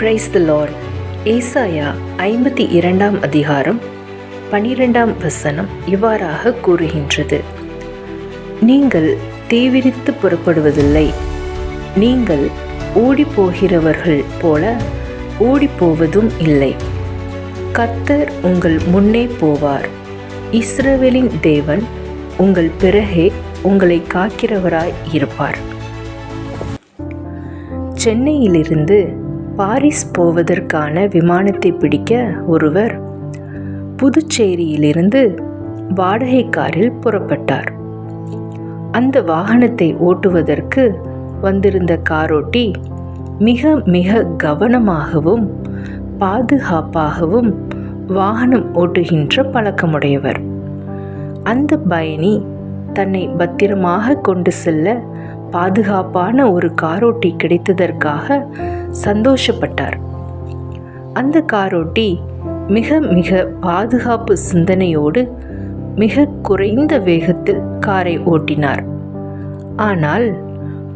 Praise the Lord. ஏசாயா 52 அதிகாரம் 12 வசனம் இவ்வாறாக கூறுகின்றது: நீங்கள் தீவிரித்து புறப்படுவதில்லை, நீங்கள் ஓடிப்போகிறவர்கள் போல ஓடிப்போவதும் இல்லை. கர்த்தர் உங்கள் முன்னே போவார். இஸ்ரவேலின் தேவன் உங்கள் பிறகே உங்களை காக்கிறவராய் இருப்பார். சென்னையிலிருந்து பாரிஸ் போவதற்கான விமானத்தை பிடிக்க ஒருவர் புதுச்சேரியிலிருந்து வாடகை காரில் புறப்பட்டார். அந்த வாகனத்தை ஓட்டுவதற்கு வந்திருந்த காரோட்டி மிக மிக கவனமாகவும் பாதுகாப்பாகவும் வாகனம் ஓட்டுகின்ற பழக்கமுடையவர். அந்த பயணி தன்னை பத்திரமாக கொண்டு செல்ல பாதுகாப்பான ஒரு காரோட்டி கிடைத்ததற்காக சந்தோஷப்பட்டார். அந்த காரோட்டி மிக மிக பாதுகாப்பு சிந்தனையோடு மிக குறைந்த வேகத்தில் காரை ஓட்டினார். ஆனால்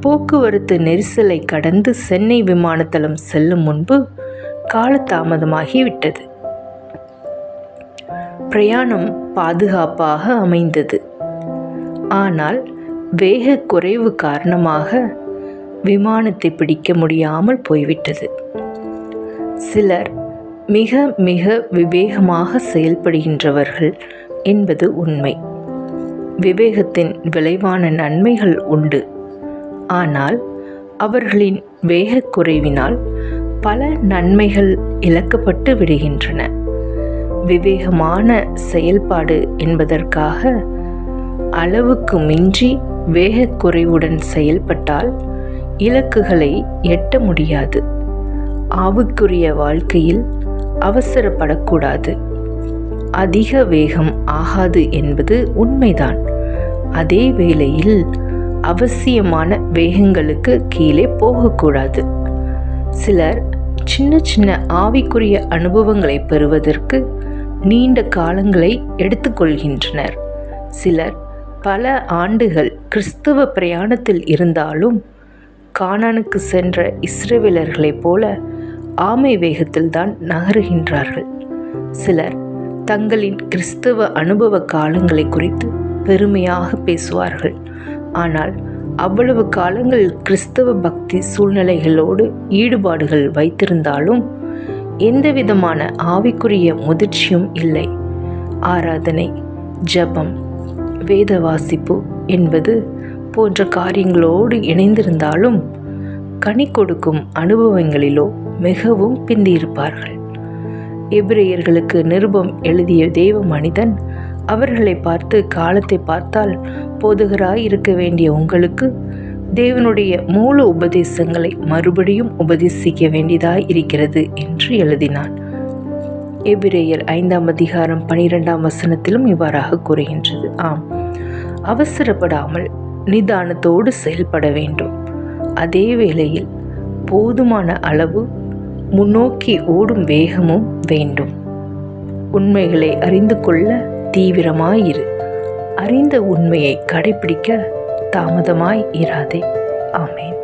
போக்குவரத்து நெரிசலை கடந்து சென்னை விமானத்தளம் செல்லும் முன்பு காலதாமதமாகிவிட்டது. பிரயாணம் பாதுகாப்பாக அமைந்தது. ஆனால் வேக குறைவு காரணமாக விமானத்தை பிடிக்க முடியாமல் போய்விட்டது. சிலர் மிக மிக விவேகமாக செயல்படுகின்றவர்கள் என்பது உண்மை. விவேகத்தின் விளைவான நன்மைகள் உண்டு. ஆனால் அவர்களின் வேகக்குறைவினால் பல நன்மைகள் இழக்கப்பட்டு விடுகின்றன. விவேகமான செயல்பாடு என்பதற்காக அளவுக்கு மிஞ்சி வேகக்குறைவுடன் செயல்பட்டால் இலக்குகளை எட்ட முடியாது. ஆவிக்குரிய வாழ்க்கையில் அவசரப்படக்கூடாது. அதிக வேகம் ஆகாது என்பது உண்மைதான். அதே வேளையில் அவசியமான வேகங்களுக்கு கீழே போகக்கூடாது. சிலர் சின்ன சின்ன ஆவிக்குரிய அனுபவங்களை பெறுவதற்கு நீண்ட காலங்களை எடுத்துக்கொள்கின்றனர். சிலர் பல ஆண்டுகள் கிறிஸ்தவ பிரயாணத்தில் இருந்தாலும் கானானுக்கு சென்ற இஸ்ரவேலர்களைப் போல ஆமை வேகத்தில்தான் நகருகின்றார்கள். சிலர் தங்களின் கிறிஸ்தவ அனுபவ காலங்களை குறித்து பெருமையாக பேசுவார்கள். ஆனால் அவ்வளவு காலங்கள் கிறிஸ்தவ பக்தி சூழ்நிலைகளோடு ஈடுபாடுகள் வைத்திருந்தாலும் எந்தவிதமான ஆவிக்குரிய முதிர்ச்சியும் இல்லை. ஆராதனை, ஜெபம், வேத வாசிப்பு என்பது போன்ற காரியங்களோடு இணைந்திருந்தாலும் கனி கொடுக்கும் அனுபவங்களிலோ மிகவும் பிந்தியிருப்பார்கள். எபிரேயர்களுக்கு நிருபம் எழுதிய தேவ மனிதன் அவர்களை பார்த்து, காலத்தை பார்த்தால் போதகராய் இருக்க வேண்டிய உங்களுக்கு தேவனுடைய மூல உபதேசங்களை மறுபடியும் உபதேசிக்க வேண்டியதாய் இருக்கிறது என்று எழுதினான். எபிரேயர் 5 அதிகாரம் 12 வசனத்திலும் இவ்வாறாக கூறுகின்றது. ஆம், அவசரப்படாமல் நிதானத்தோடு செயல்பட வேண்டும். அதே வேளையில் போதுமான அளவு முன்னோக்கி ஓடும் வேகமும் வேண்டும். உண்மைகளை அறிந்து கொள்ள தீவிரமாயிரு. அறிந்த உண்மையை கடைபிடிக்க தாமதமாய் இராதே. ஆமேன்.